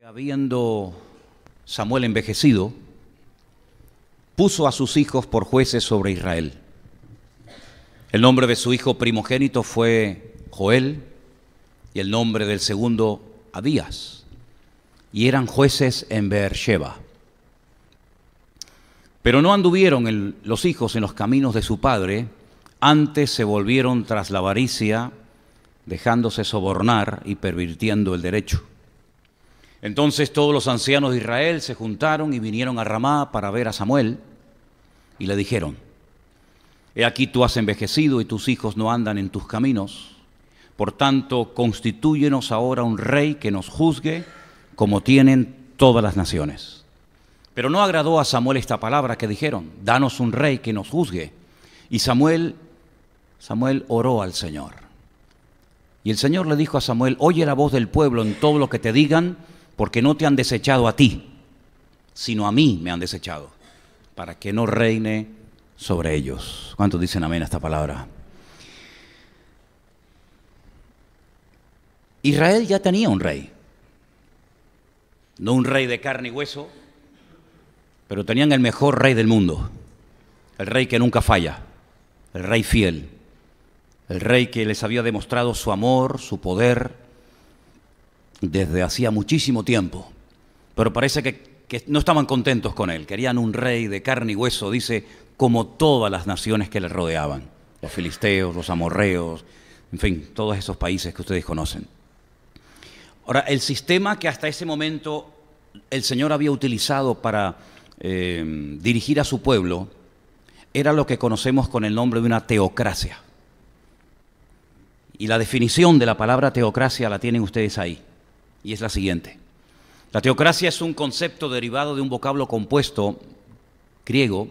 Habiendo Samuel envejecido, puso a sus hijos por jueces sobre Israel. El nombre de su hijo primogénito fue Joel y el nombre del segundo Abías, y eran jueces en Beersheba. Pero no anduvieron los hijos en los caminos de su padre, antes se volvieron tras la avaricia, dejándose sobornar y pervirtiendo el derecho. Entonces todos los ancianos de Israel se juntaron y vinieron a Ramá para ver a Samuel, y le dijeron: He aquí tú has envejecido y tus hijos no andan en tus caminos, por tanto constitúyenos ahora un rey que nos juzgue como tienen todas las naciones. Pero no agradó a Samuel esta palabra que dijeron: danos un rey que nos juzgue. Y Samuel oró al Señor. Y el Señor le dijo a Samuel: oye la voz del pueblo en todo lo que te digan, porque no te han desechado a ti, sino a mí me han desechado, para que no reine sobre ellos. ¿Cuántos dicen amén a esta palabra? Israel ya tenía un rey, no un rey de carne y hueso, pero tenían el mejor rey del mundo, el rey que nunca falla, el rey fiel, el rey que les había demostrado su amor, su poder, desde hacía muchísimo tiempo. Pero parece que no estaban contentos con él, querían un rey de carne y hueso, dice, como todas las naciones que le rodeaban, los filisteos, los amorreos, en fin, todos esos países que ustedes conocen. Ahora, el sistema que hasta ese momento el Señor había utilizado para dirigir a su pueblo era lo que conocemos con el nombre de una teocracia. Y la definición de la palabra teocracia la tienen ustedes ahí, y es la siguiente. La teocracia es un concepto derivado de un vocablo compuesto griego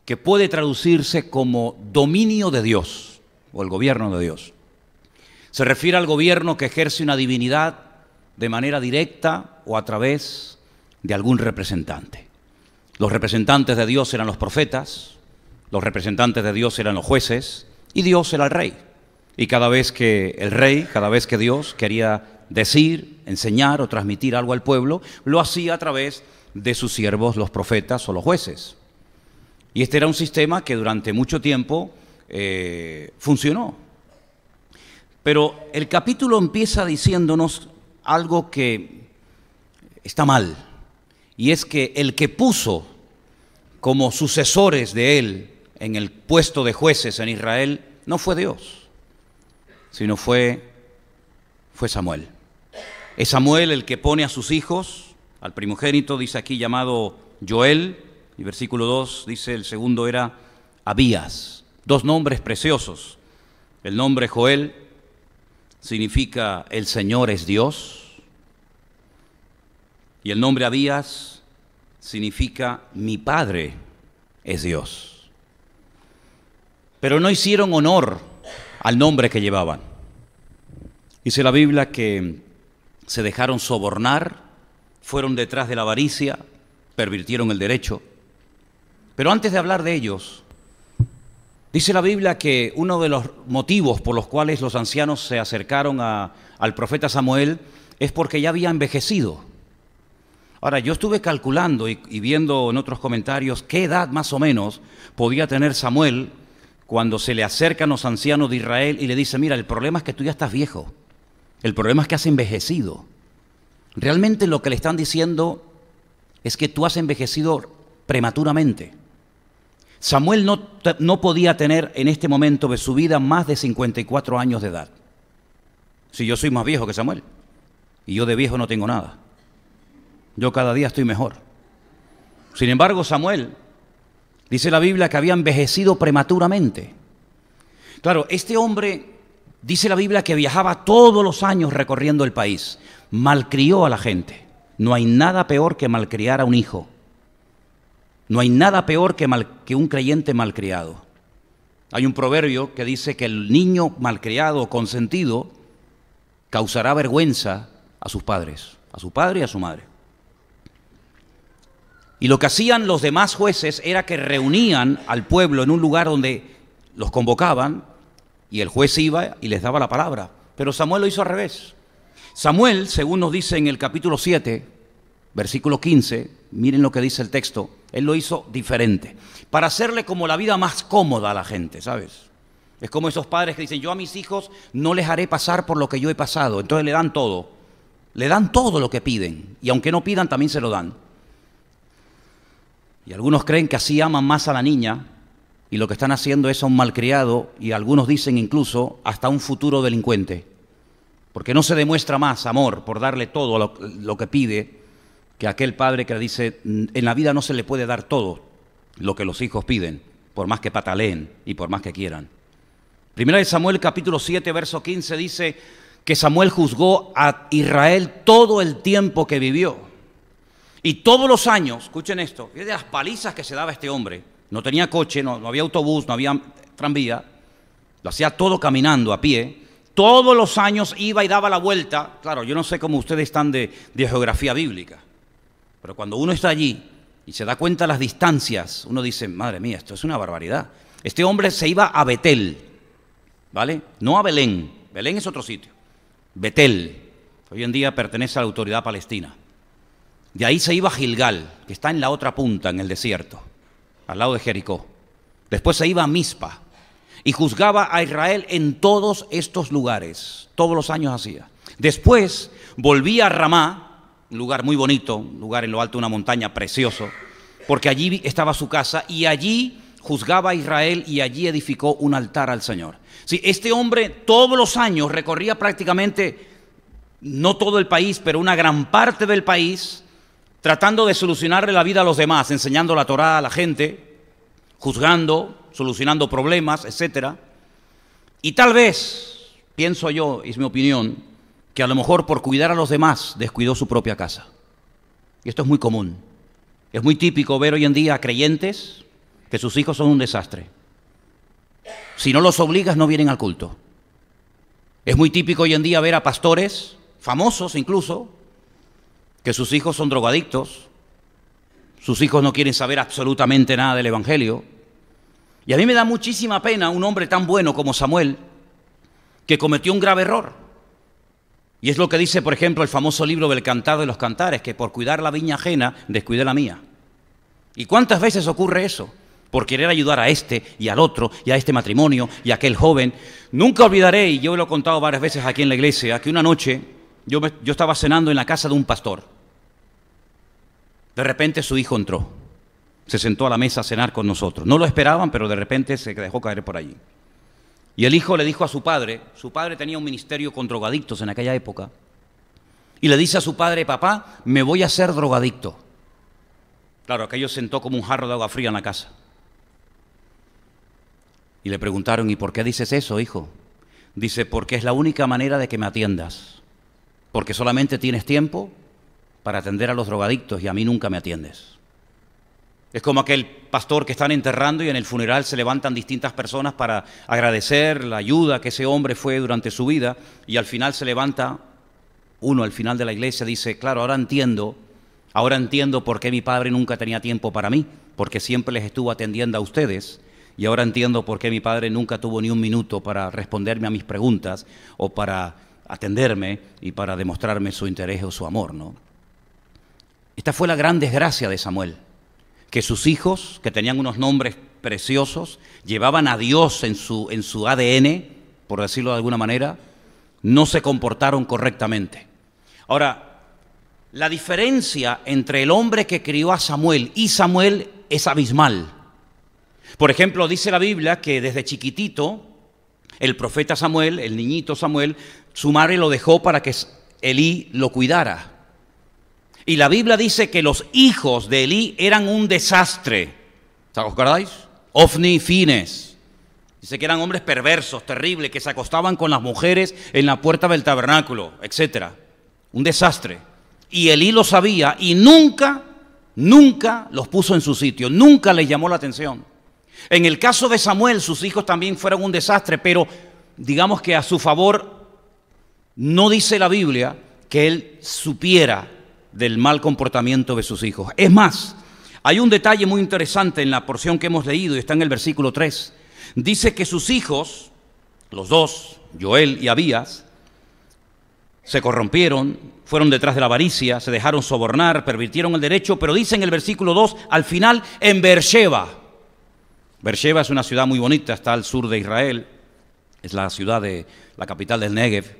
que puede traducirse como dominio de Dios o el gobierno de Dios. Se refiere al gobierno que ejerce una divinidad de manera directa o a través de algún representante. Los representantes de Dios eran los profetas, los representantes de Dios eran los jueces y Dios era el rey. Y cada vez que Dios quería decir, enseñar o transmitir algo al pueblo, lo hacía a través de sus siervos, los profetas o los jueces. Y este era un sistema que durante mucho tiempo funcionó. Pero el capítulo empieza diciéndonos algo que está mal, y es que el que puso como sucesores de él en el puesto de jueces en Israel no fue Dios, sino fue Samuel. Es Samuel el que pone a sus hijos, al primogénito dice aquí llamado Joel, y versículo 2 dice el segundo era Abías. Dos nombres preciosos. El nombre Joel significa el Señor es Dios, y el nombre Abías significa mi Padre es Dios. Pero no hicieron honor al nombre que llevaban. Dice la Biblia que se dejaron sobornar, fueron detrás de la avaricia, pervirtieron el derecho. Pero antes de hablar de ellos, dice la Biblia que uno de los motivos por los cuales los ancianos se acercaron al profeta Samuel es porque ya había envejecido. Ahora, yo estuve calculando y viendo en otros comentarios qué edad más o menos podía tener Samuel cuando se le acercan los ancianos de Israel y le dice: mira, el problema es que tú ya estás viejo, el problema es que has envejecido. Realmente lo que le están diciendo es que tú has envejecido prematuramente. Samuel no podía tener en este momento de su vida más de 54 años de edad. Si yo soy más viejo que Samuel, y yo de viejo no tengo nada. Yo cada día estoy mejor. Sin embargo, Samuel, dice la Biblia que había envejecido prematuramente. Claro, este hombre, dice la Biblia que viajaba todos los años recorriendo el país. Malcrió a la gente. No hay nada peor que malcriar a un hijo. No hay nada peor que un creyente malcriado. Hay un proverbio que dice que el niño malcriado o consentido causará vergüenza a sus padres, a su padre y a su madre. Y lo que hacían los demás jueces era que reunían al pueblo en un lugar donde los convocaban y el juez iba y les daba la palabra. Pero Samuel lo hizo al revés. Samuel, según nos dice en el capítulo 7, versículo 15, miren lo que dice el texto. Él lo hizo diferente, para hacerle como la vida más cómoda a la gente, ¿sabes? Es como esos padres que dicen, yo a mis hijos no les haré pasar por lo que yo he pasado. Entonces le dan todo lo que piden, y aunque no pidan también se lo dan. Y algunos creen que así aman más a la niña, y lo que están haciendo es a un malcriado, y algunos dicen incluso hasta un futuro delincuente, porque no se demuestra más amor por darle todo lo que pide, que aquel padre que le dice, en la vida no se le puede dar todo lo que los hijos piden, por más que pataleen y por más que quieran. Primera de Samuel capítulo 7, verso 15 dice que Samuel juzgó a Israel todo el tiempo que vivió. Y todos los años, escuchen esto, fíjense las palizas que se daba este hombre. No tenía coche, no había autobús, no había tranvía, lo hacía todo caminando, a pie. Todos los años iba y daba la vuelta. Claro, yo no sé cómo ustedes están de geografía bíblica, pero cuando uno está allí y se da cuenta de las distancias, uno dice, madre mía, esto es una barbaridad. Este hombre se iba a Betel, ¿vale? No a Belén, Belén es otro sitio. Betel, hoy en día pertenece a la autoridad palestina. De ahí se iba a Gilgal, que está en la otra punta, en el desierto, al lado de Jericó. Después se iba a Mizpa y juzgaba a Israel en todos estos lugares. Todos los años hacía. Después volvía a Ramá, un lugar muy bonito, un lugar en lo alto de una montaña precioso, porque allí estaba su casa y allí juzgaba a Israel y allí edificó un altar al Señor. Sí, este hombre todos los años recorría prácticamente, no todo el país, pero una gran parte del país, tratando de solucionarle la vida a los demás, enseñando la Torá a la gente, juzgando, solucionando problemas, etc. Y tal vez, pienso yo, es mi opinión, que a lo mejor por cuidar a los demás descuidó su propia casa. Y esto es muy común. Es muy típico ver hoy en día a creyentes que sus hijos son un desastre. Si no los obligas, no vienen al culto. Es muy típico hoy en día ver a pastores, famosos incluso, que sus hijos son drogadictos, sus hijos no quieren saber absolutamente nada del Evangelio. Y a mí me da muchísima pena un hombre tan bueno como Samuel, que cometió un grave error. Y es lo que dice, por ejemplo, el famoso libro del Cantar de los Cantares, que por cuidar la viña ajena, descuidé la mía. ¿Y cuántas veces ocurre eso? Por querer ayudar a este y al otro, y a este matrimonio, y a aquel joven. Nunca olvidaré, y yo lo he contado varias veces aquí en la iglesia, que una noche yo estaba cenando en la casa de un pastor. De repente su hijo entró, se sentó a la mesa a cenar con nosotros. No lo esperaban, pero de repente se dejó caer por allí. Y el hijo le dijo a su padre tenía un ministerio con drogadictos en aquella época, y le dice a su padre, papá, me voy a hacer drogadicto. Claro, aquello sentó como un jarro de agua fría en la casa. Y le preguntaron, ¿y por qué dices eso, hijo? Dice, porque es la única manera de que me atiendas, porque solamente tienes tiempo para atender a los drogadictos y a mí nunca me atiendes. Es como aquel pastor que están enterrando y en el funeral se levantan distintas personas para agradecer la ayuda que ese hombre fue durante su vida, y al final se levanta uno al final de la iglesia, dice, claro, ahora entiendo por qué mi padre nunca tenía tiempo para mí, porque siempre les estuvo atendiendo a ustedes, y ahora entiendo por qué mi padre nunca tuvo ni un minuto para responderme a mis preguntas o para atenderme y para demostrarme su interés o su amor, ¿no? Esta fue la gran desgracia de Samuel, que sus hijos, que tenían unos nombres preciosos, llevaban a Dios en su ADN, por decirlo de alguna manera, no se comportaron correctamente. Ahora, la diferencia entre el hombre que crió a Samuel y Samuel es abismal. Por ejemplo, dice la Biblia que desde chiquitito, el profeta Samuel, el niñito Samuel, su madre lo dejó para que Elí lo cuidara. Y la Biblia dice que los hijos de Elí eran un desastre. ¿Os acordáis? Ofni y Fines. Dice que eran hombres perversos, terribles, que se acostaban con las mujeres en la puerta del tabernáculo, etc. Un desastre. Y Elí lo sabía y nunca los puso en su sitio, nunca les llamó la atención. En el caso de Samuel, sus hijos también fueron un desastre, pero digamos que a su favor no dice la Biblia que él supiera del mal comportamiento de sus hijos. Es más, hay un detalle muy interesante en la porción que hemos leído y está en el versículo 3. Dice que sus hijos, los dos, Joel y Abías, se corrompieron, fueron detrás de la avaricia, se dejaron sobornar, pervirtieron el derecho, pero dice en el versículo 2, al final, en Beersheba. Beersheba es una ciudad muy bonita, está al sur de Israel, es la ciudad de la capital del Negev.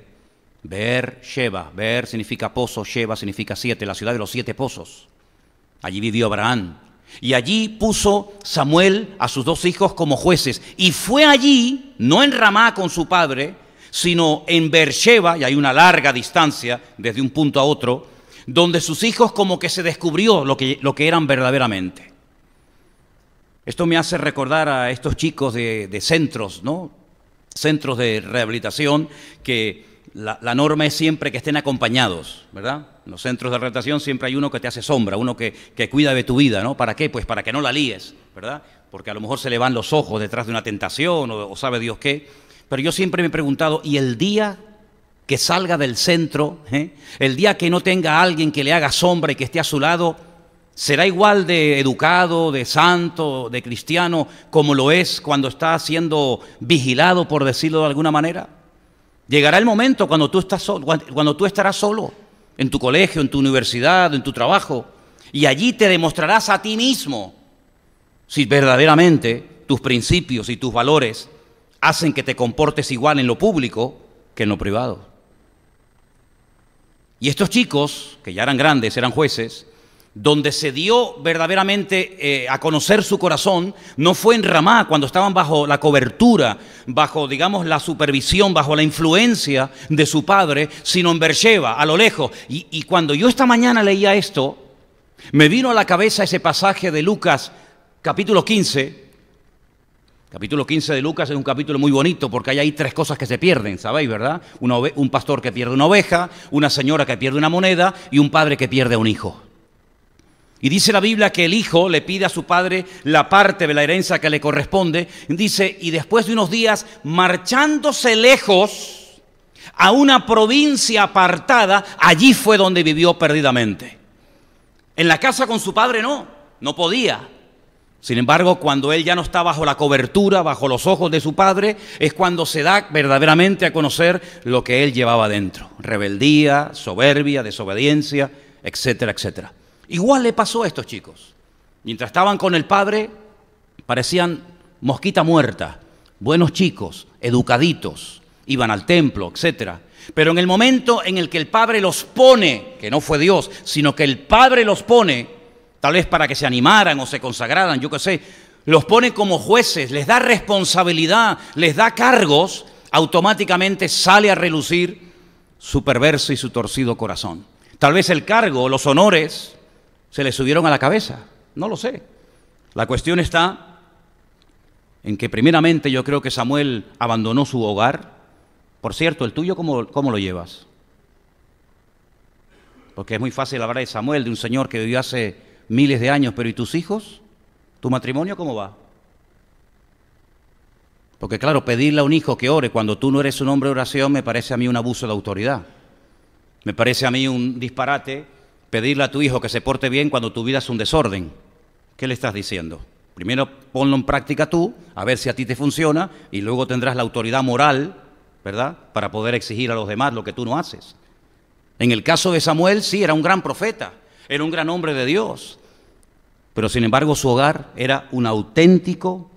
Beersheba, Beer significa pozo, Sheba significa 7, la ciudad de los 7 pozos. Allí vivió Abraham. Y allí puso Samuel a sus 2 hijos como jueces. Y fue allí, no en Ramá con su padre, sino en Beersheba, y hay una larga distancia desde un punto a otro, donde sus hijos como que se descubrió lo que eran verdaderamente. Esto me hace recordar a estos chicos de centros, ¿no? Centros de rehabilitación, que la norma es siempre que estén acompañados, ¿verdad? En los centros de rehabilitación siempre hay uno que te hace sombra, uno que cuida de tu vida, ¿no? ¿Para qué? Pues para que no la líes, ¿verdad? Porque a lo mejor se le van los ojos detrás de una tentación o sabe Dios qué. Pero yo siempre me he preguntado, ¿y el día que salga del centro, el día que no tenga a alguien que le haga sombra y que esté a su lado, será igual de educado, de santo, de cristiano, como lo es cuando está siendo vigilado, por decirlo de alguna manera? Llegará el momento cuando tú estarás solo, en tu colegio, en tu universidad, en tu trabajo, y allí te demostrarás a ti mismo si verdaderamente tus principios y tus valores hacen que te comportes igual en lo público que en lo privado. Y estos chicos, que ya eran grandes, eran jueces, donde se dio verdaderamente a conocer su corazón, no fue en Ramá, cuando estaban bajo la cobertura, bajo, digamos, la supervisión, bajo la influencia de su padre, sino en Beersheba, a lo lejos. Y cuando yo esta mañana leía esto, me vino a la cabeza ese pasaje de Lucas, capítulo 15. Capítulo 15 de Lucas es un capítulo muy bonito porque hay ahí 3 cosas que se pierden, ¿sabéis, verdad? Un pastor que pierde una oveja, una señora que pierde una moneda y un padre que pierde a un hijo. Y dice la Biblia que el hijo le pide a su padre la parte de la herencia que le corresponde. Dice, y después de unos días, marchándose lejos a una provincia apartada, allí fue donde vivió perdidamente. En la casa con su padre no podía. Sin embargo, cuando él ya no está bajo la cobertura, bajo los ojos de su padre, es cuando se da verdaderamente a conocer lo que él llevaba dentro. Rebeldía, soberbia, desobediencia, etcétera, etcétera. Igual le pasó a estos chicos. Mientras estaban con el padre, parecían mosquita muerta, buenos chicos, educaditos, iban al templo, etcétera. Pero en el momento en el que el padre los pone, que no fue Dios, sino que el padre los pone, tal vez para que se animaran o se consagraran, yo qué sé, los pone como jueces, les da responsabilidad, les da cargos, automáticamente sale a relucir su perverso y su torcido corazón. Tal vez el cargo, los honores, se le subieron a la cabeza, no lo sé. La cuestión está en que primeramente yo creo que Samuel abandonó su hogar. Por cierto, ¿el tuyo cómo lo llevas? Porque es muy fácil hablar de Samuel, de un señor que vivió hace miles de años, pero ¿y tus hijos? ¿Tu matrimonio cómo va? Porque claro, pedirle a un hijo que ore cuando tú no eres un hombre de oración me parece a mí un abuso de autoridad. Me parece a mí un disparate pedirle a tu hijo que se porte bien cuando tu vida es un desorden. ¿Qué le estás diciendo? Primero ponlo en práctica tú, a ver si a ti te funciona, y luego tendrás la autoridad moral, ¿verdad?, para poder exigir a los demás lo que tú no haces. En el caso de Samuel, sí, era un gran profeta, era un gran hombre de Dios, pero sin embargo su hogar era un auténtico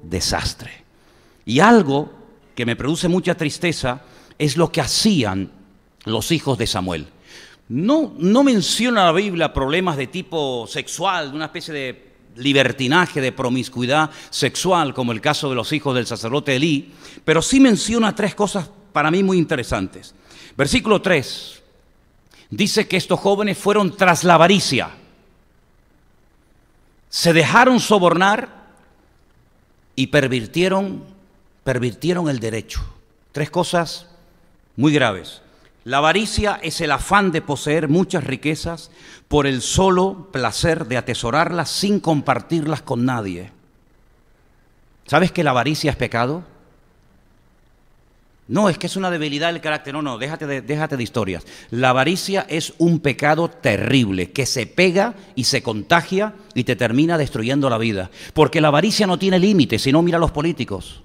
desastre. Y algo que me produce mucha tristeza es lo que hacían los hijos de Samuel. No menciona la Biblia problemas de tipo sexual, de una especie de libertinaje, de promiscuidad sexual, como el caso de los hijos del sacerdote Elí, pero sí menciona 3 cosas para mí muy interesantes. Versículo 3 dice que estos jóvenes fueron tras la avaricia, se dejaron sobornar y pervirtieron el derecho. 3 cosas muy graves. La avaricia es el afán de poseer muchas riquezas por el solo placer de atesorarlas sin compartirlas con nadie. ¿Sabes que la avaricia es pecado? No, es que es una debilidad del carácter. No, déjate de historias. La avaricia es un pecado terrible que se pega y se contagia y te termina destruyendo la vida. Porque la avaricia no tiene límites, si no mira a los políticos.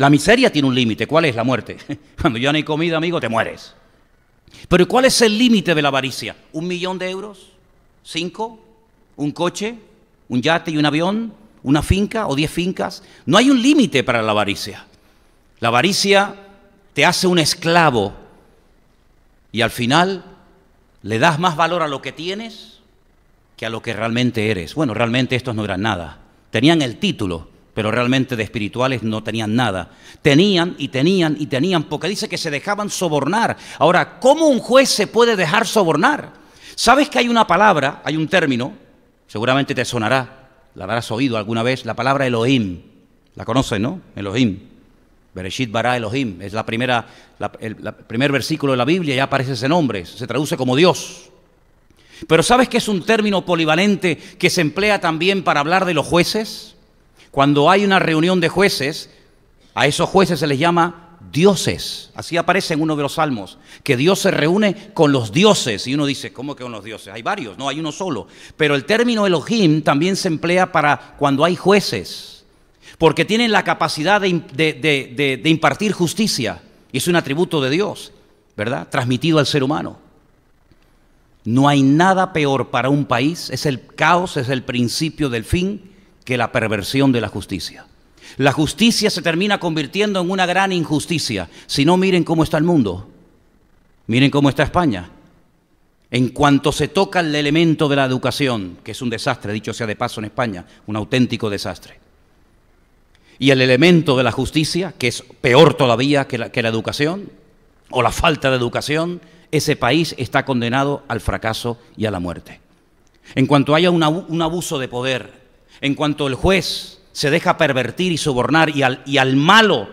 La miseria tiene un límite. ¿Cuál es? La muerte. Cuando ya no hay comida, amigo, te mueres. Pero ¿cuál es el límite de la avaricia? ¿1 millón de euros? ¿5? ¿Un coche? ¿Un yate y un avión? ¿Una finca o 10 fincas? No hay un límite para la avaricia. La avaricia te hace un esclavo y al final le das más valor a lo que tienes que a lo que realmente eres. Bueno, realmente estos no eran nada. Tenían el título, pero realmente de espirituales no tenían nada. Tenían y tenían y tenían, porque dice que se dejaban sobornar. Ahora, ¿cómo un juez se puede dejar sobornar? ¿Sabes que hay una palabra, hay un término, seguramente te sonará, la habrás oído alguna vez, la palabra Elohim? La conocen, ¿no? Elohim. Bereshit bara Elohim. Es el primer versículo de la Biblia, ya aparece ese nombre, se traduce como Dios. Pero ¿sabes que es un término polivalente que se emplea también para hablar de los jueces? Cuando hay una reunión de jueces, a esos jueces se les llama dioses. Así aparece en uno de los salmos, que Dios se reúne con los dioses. Y uno dice, ¿cómo que con los dioses? Hay varios, no, hay uno solo. Pero el término Elohim también se emplea para cuando hay jueces, porque tienen la capacidad de impartir justicia. Y es un atributo de Dios, ¿verdad? Transmitido al ser humano. No hay nada peor para un país, es el caos, es el principio del fin, que la perversión de la justicia. La justicia se termina convirtiendo en una gran injusticia. Si no, miren cómo está el mundo. Miren cómo está España. En cuanto se toca el elemento de la educación, que es un desastre, dicho sea de paso en España, un auténtico desastre. Y el elemento de la justicia, que es peor todavía que la educación, o la falta de educación, ese país está condenado al fracaso y a la muerte. En cuanto haya un abuso de poder, en cuanto el juez se deja pervertir y sobornar y al malo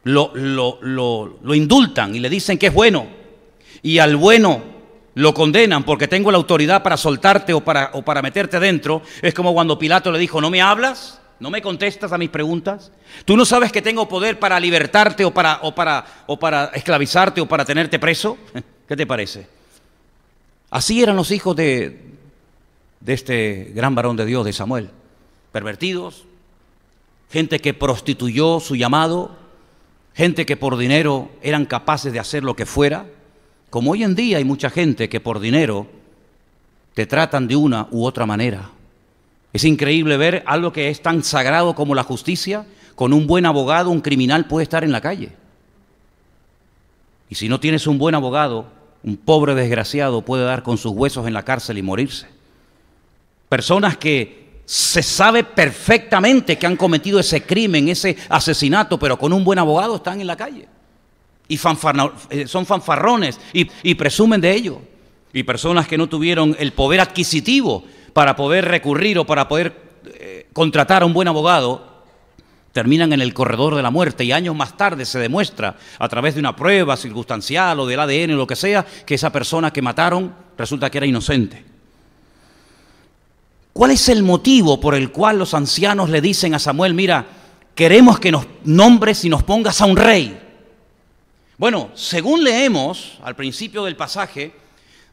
lo indultan y le dicen que es bueno, y al bueno lo condenan porque tengo la autoridad para soltarte o para meterte dentro, es como cuando Pilato le dijo, ¿no me hablas? ¿No me contestas a mis preguntas? ¿Tú no sabes que tengo poder para libertarte o para esclavizarte o para tenerte preso? ¿Qué te parece? Así eran los hijos de este gran varón de Dios, de Samuel. Pervertidos, gente que prostituyó su llamado, gente que por dinero eran capaces de hacer lo que fuera. Como hoy en día hay mucha gente que por dinero te tratan de una u otra manera. Es increíble ver algo que es tan sagrado como la justicia. Con un buen abogado, un criminal puede estar en la calle. Y si no tienes un buen abogado, un pobre desgraciado puede dar con sus huesos en la cárcel y morirse. Personas que se sabe perfectamente que han cometido ese crimen, ese asesinato, pero con un buen abogado están en la calle. Y son fanfarrones y presumen de ello. Y personas que no tuvieron el poder adquisitivo para poder recurrir o para poder contratar a un buen abogado, terminan en el corredor de la muerte y años más tarde se demuestra a través de una prueba circunstancial o del ADN o lo que sea, que esa persona que mataron resulta que era inocente. ¿Cuál es el motivo por el cual los ancianos le dicen a Samuel, mira, queremos que nos nombres y nos pongas a un rey? Bueno, según leemos al principio del pasaje,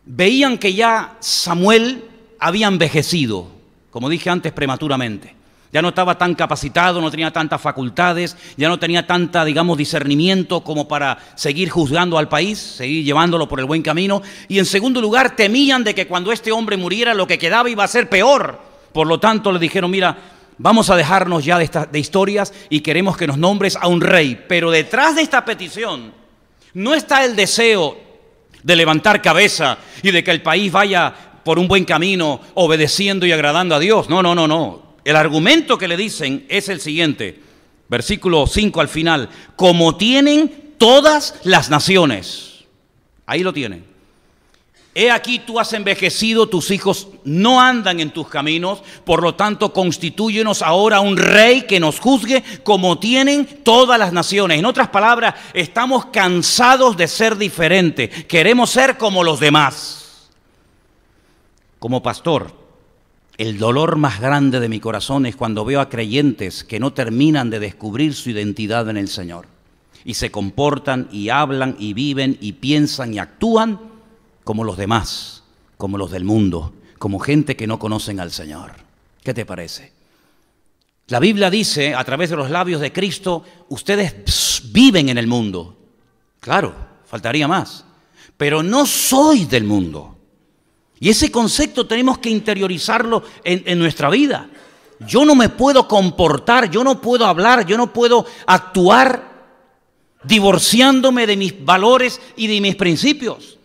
veían que ya Samuel había envejecido, como dije antes, prematuramente. Ya no estaba tan capacitado, no tenía tantas facultades, ya no tenía tanta, digamos, discernimiento como para seguir juzgando al país, seguir llevándolo por el buen camino. Y en segundo lugar, temían de que cuando este hombre muriera, lo que quedaba iba a ser peor. Por lo tanto, le dijeron, mira, vamos a dejarnos ya de historias y queremos que nos nombres a un rey. Pero detrás de esta petición no está el deseo de levantar cabeza y de que el país vaya por un buen camino, obedeciendo y agradando a Dios. No, no, no, no. El argumento que le dicen es el siguiente, versículo 5 al final, como tienen todas las naciones. Ahí lo tienen. He aquí tú has envejecido, tus hijos no andan en tus caminos, por lo tanto constitúyenos ahora un rey que nos juzgue como tienen todas las naciones. En otras palabras, estamos cansados de ser diferentes, queremos ser como los demás. Como pastor, el dolor más grande de mi corazón es cuando veo a creyentes que no terminan de descubrir su identidad en el Señor y se comportan y hablan y viven y piensan y actúan como los demás, como los del mundo, como gente que no conocen al Señor. ¿Qué te parece? La Biblia dice, a través de los labios de Cristo, ustedes viven en el mundo. Claro, faltaría más. Pero no soy del mundo. Y ese concepto tenemos que interiorizarlo en nuestra vida. Yo no me puedo comportar, yo no puedo hablar, yo no puedo actuar divorciándome de mis valores y de mis principios.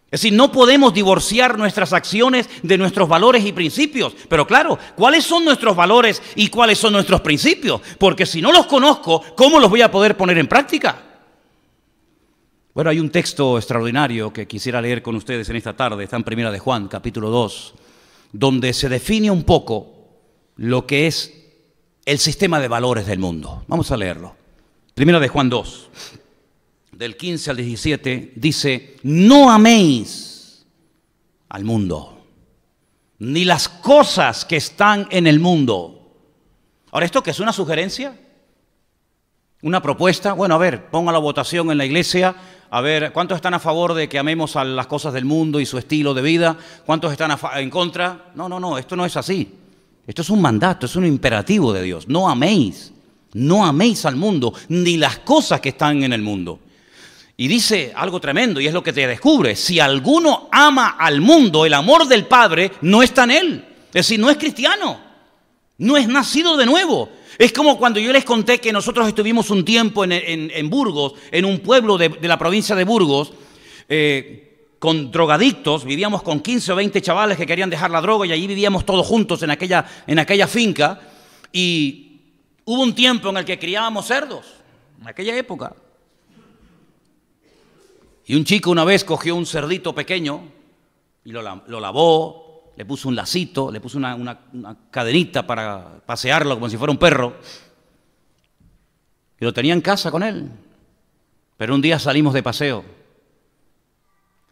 Es decir, no podemos divorciar nuestras acciones de nuestros valores y principios. Pero claro, ¿cuáles son nuestros valores y cuáles son nuestros principios? Porque si no los conozco, ¿cómo los voy a poder poner en práctica? Bueno, hay un texto extraordinario que quisiera leer con ustedes en esta tarde. Está en Primera de Juan, capítulo 2, donde se define un poco lo que es el sistema de valores del mundo. Vamos a leerlo. Primera de Juan 2. Del 15 al 17, dice, no améis al mundo, ni las cosas que están en el mundo. Ahora, ¿esto qué es? ¿Una sugerencia? ¿Una propuesta? Bueno, a ver, ponga la votación en la iglesia, a ver, ¿cuántos están a favor de que amemos a las cosas del mundo y su estilo de vida? ¿Cuántos están en contra? No, esto no es así. Esto es un mandato, es un imperativo de Dios. No améis al mundo, ni las cosas que están en el mundo. Y dice algo tremendo, y es lo que te descubre. Si alguno ama al mundo, el amor del Padre no está en él. Es decir, no es cristiano, no es nacido de nuevo. Es como cuando yo les conté que nosotros estuvimos un tiempo en Burgos, en un pueblo de la provincia de Burgos, con drogadictos. Vivíamos con 15 o 20 chavales que querían dejar la droga y allí vivíamos todos juntos en aquella finca. Y hubo un tiempo en el que criábamos cerdos, en aquella época. Y un chico una vez cogió un cerdito pequeño y lo lavó, le puso un lacito, le puso una cadenita para pasearlo como si fuera un perro. Y lo tenía en casa con él. Pero un día salimos de paseo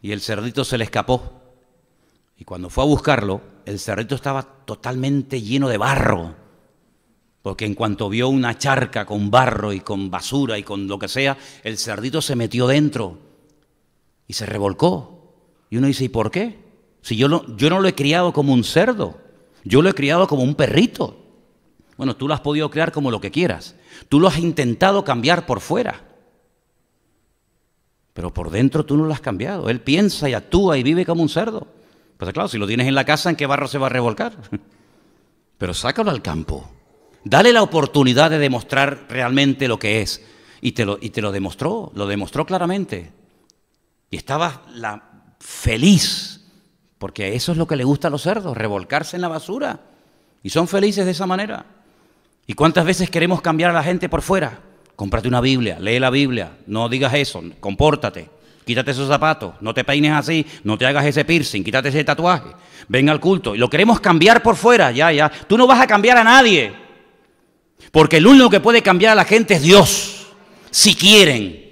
y el cerdito se le escapó. Y cuando fue a buscarlo, el cerdito estaba totalmente lleno de barro. Porque en cuanto vio una charca con barro y con basura y con lo que sea, el cerdito se metió dentro. Y se revolcó. Y uno dice, ¿y por qué? Si yo no lo he criado como un cerdo, yo lo he criado como un perrito. Bueno, tú lo has podido criar como lo que quieras. Tú lo has intentado cambiar por fuera. Pero por dentro tú no lo has cambiado. Él piensa y actúa y vive como un cerdo. Pues claro, si lo tienes en la casa, ¿en qué barro se va a revolcar? Pero sácalo al campo. Dale la oportunidad de demostrar realmente lo que es. Y te lo demostró claramente. Y estaba feliz, porque eso es lo que le gusta a los cerdos, revolcarse en la basura. Y son felices de esa manera. ¿Y cuántas veces queremos cambiar a la gente por fuera? Cómprate una Biblia, lee la Biblia, no digas eso, compórtate, quítate esos zapatos, no te peines así, no te hagas ese piercing, quítate ese tatuaje, ven al culto. Y lo queremos cambiar por fuera, ya. Tú no vas a cambiar a nadie, porque el único que puede cambiar a la gente es Dios, si quieren.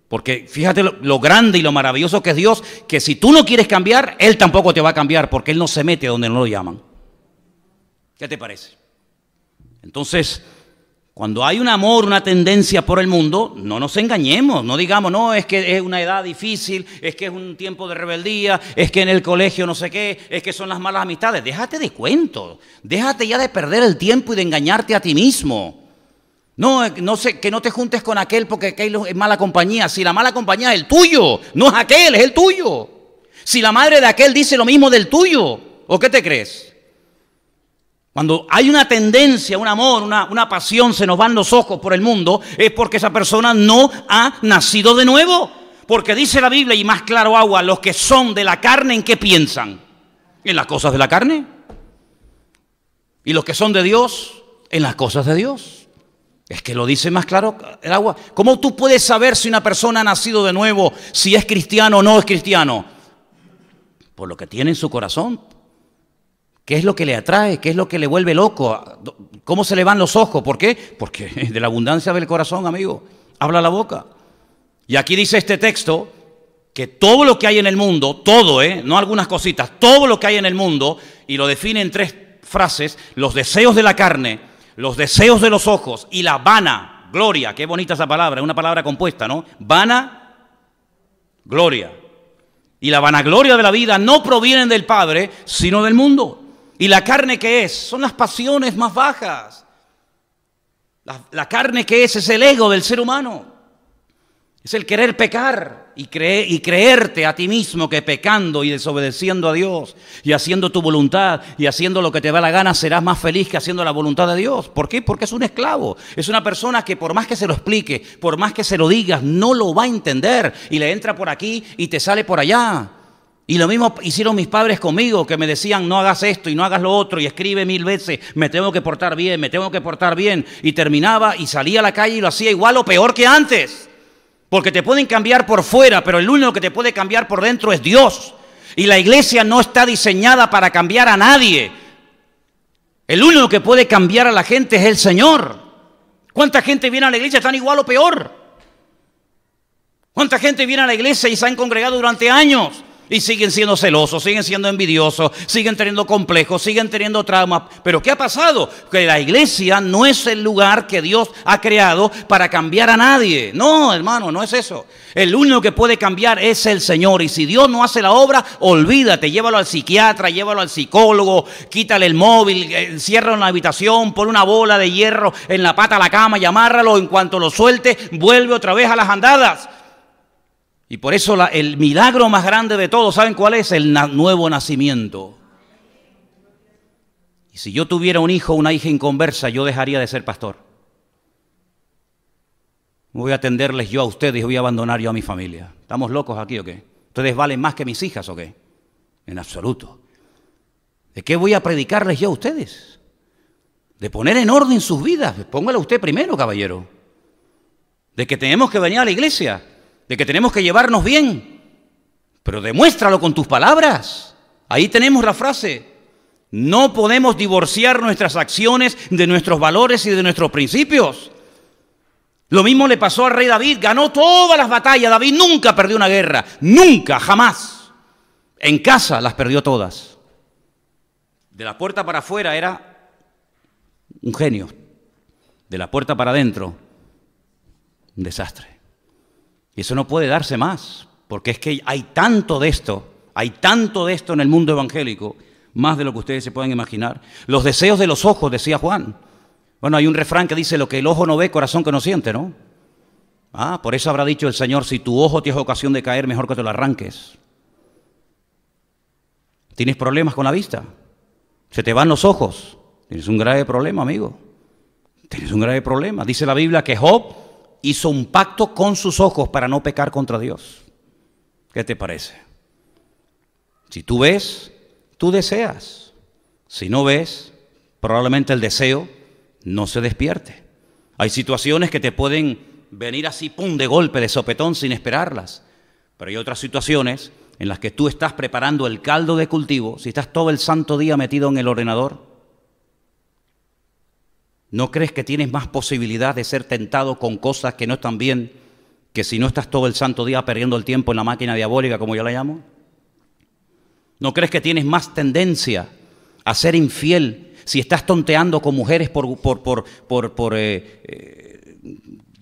Porque fíjate lo grande y lo maravilloso que es Dios, que si tú no quieres cambiar, Él tampoco te va a cambiar, porque Él no se mete donde no lo llaman. ¿Qué te parece? Entonces, cuando hay un amor, una tendencia por el mundo, no nos engañemos, no digamos, no, es que es una edad difícil, es que es un tiempo de rebeldía, es que en el colegio no sé qué, es que son las malas amistades. Déjate de cuentos, déjate ya de perder el tiempo y de engañarte a ti mismo. No sé, que no te juntes con aquel porque aquel es mala compañía. Si la mala compañía es el tuyo, no es aquel, es el tuyo. Si la madre de aquel dice lo mismo del tuyo, ¿o qué te crees? Cuando hay una tendencia, un amor, una pasión, se nos van los ojos por el mundo, es porque esa persona no ha nacido de nuevo. Porque dice la Biblia, y más claro agua, los que son de la carne, ¿en qué piensan? En las cosas de la carne. Y los que son de Dios, en las cosas de Dios. Es que lo dice más claro el agua. ¿Cómo tú puedes saber si una persona ha nacido de nuevo, si es cristiano o no es cristiano? Por lo que tiene en su corazón. ¿Qué es lo que le atrae? ¿Qué es lo que le vuelve loco? ¿Cómo se le van los ojos? ¿Por qué? Porque de la abundancia del corazón, amigo, habla la boca. Y aquí dice este texto que todo lo que hay en el mundo, todo, no algunas cositas, todo lo que hay en el mundo, y lo define en 3 frases, los deseos de la carne, los deseos de los ojos y la vana gloria, qué bonita esa palabra, una palabra compuesta, ¿no? Vana gloria. Y la vanagloria de la vida no provienen del Padre, sino del mundo. ¿Y la carne qué es? Son las pasiones más bajas. La carne, ¿qué es? Es el ego del ser humano. Es el querer pecar y creerte a ti mismo que pecando y desobedeciendo a Dios y haciendo tu voluntad y haciendo lo que te da la gana serás más feliz que haciendo la voluntad de Dios. ¿Por qué? Porque es un esclavo. Es una persona que por más que se lo explique, por más que se lo digas, no lo va a entender y le entra por aquí y te sale por allá. Y lo mismo hicieron mis padres conmigo, que me decían no hagas esto y no hagas lo otro y escribe 1000 veces, me tengo que portar bien, me tengo que portar bien. Y terminaba y salía a la calle y lo hacía igual o peor que antes. Porque te pueden cambiar por fuera, pero el único que te puede cambiar por dentro es Dios. Y la iglesia no está diseñada para cambiar a nadie. El único que puede cambiar a la gente es el Señor. ¿Cuánta gente viene a la iglesia y están igual o peor? ¿Cuánta gente viene a la iglesia y se han congregado durante años y siguen siendo celosos, siguen siendo envidiosos, siguen teniendo complejos, siguen teniendo traumas? ¿Pero qué ha pasado? Que la iglesia no es el lugar que Dios ha creado para cambiar a nadie. No, hermano, no es eso. El único que puede cambiar es el Señor. Y si Dios no hace la obra, olvídate, llévalo al psiquiatra, llévalo al psicólogo, quítale el móvil, enciérralo en la habitación, pon una bola de hierro en la pata de la cama y amárralo. En cuanto lo suelte, vuelve otra vez a las andadas. Y por eso el milagro más grande de todos, ¿saben cuál es? El nuevo nacimiento. Y si yo tuviera un hijo o una hija inconversa, yo dejaría de ser pastor. Voy a atenderles yo a ustedes y voy a abandonar yo a mi familia. ¿Estamos locos aquí o qué? ¿Ustedes valen más que mis hijas o qué? En absoluto. ¿De qué voy a predicarles yo a ustedes? De poner en orden sus vidas. Póngalo usted primero, caballero. De que tenemos que venir a la iglesia. De que tenemos que llevarnos bien, pero demuéstralo con tus palabras. Ahí tenemos la frase. No podemos divorciar nuestras acciones de nuestros valores y de nuestros principios. Lo mismo le pasó al rey David, ganó todas las batallas. David nunca perdió una guerra, nunca, jamás. En casa las perdió todas. De la puerta para afuera era un genio, de la puerta para adentro, un desastre. Y eso no puede darse más, porque es que hay tanto de esto en el mundo evangélico, más de lo que ustedes se pueden imaginar. Los deseos de los ojos, decía Juan. Bueno, hay un refrán que dice, lo que el ojo no ve, corazón que no siente, ¿no? Por eso habrá dicho el Señor, si tu ojo tienes ocasión de caer, mejor que te lo arranques. ¿Tienes problemas con la vista? ¿Se te van los ojos? Tienes un grave problema, amigo. Tienes un grave problema. Dice la Biblia que Job hizo un pacto con sus ojos para no pecar contra Dios. ¿Qué te parece? Si tú ves, tú deseas. Si no ves, probablemente el deseo no se despierte. Hay situaciones que te pueden venir así, pum, de golpe, de sopetón, sin esperarlas. Pero hay otras situaciones en las que tú estás preparando el caldo de cultivo, si estás todo el santo día metido en el ordenador, ¿no crees que tienes más posibilidad de ser tentado con cosas que no están bien que si no estás todo el santo día perdiendo el tiempo en la máquina diabólica, como yo la llamo? ¿No crees que tienes más tendencia a ser infiel si estás tonteando con mujeres por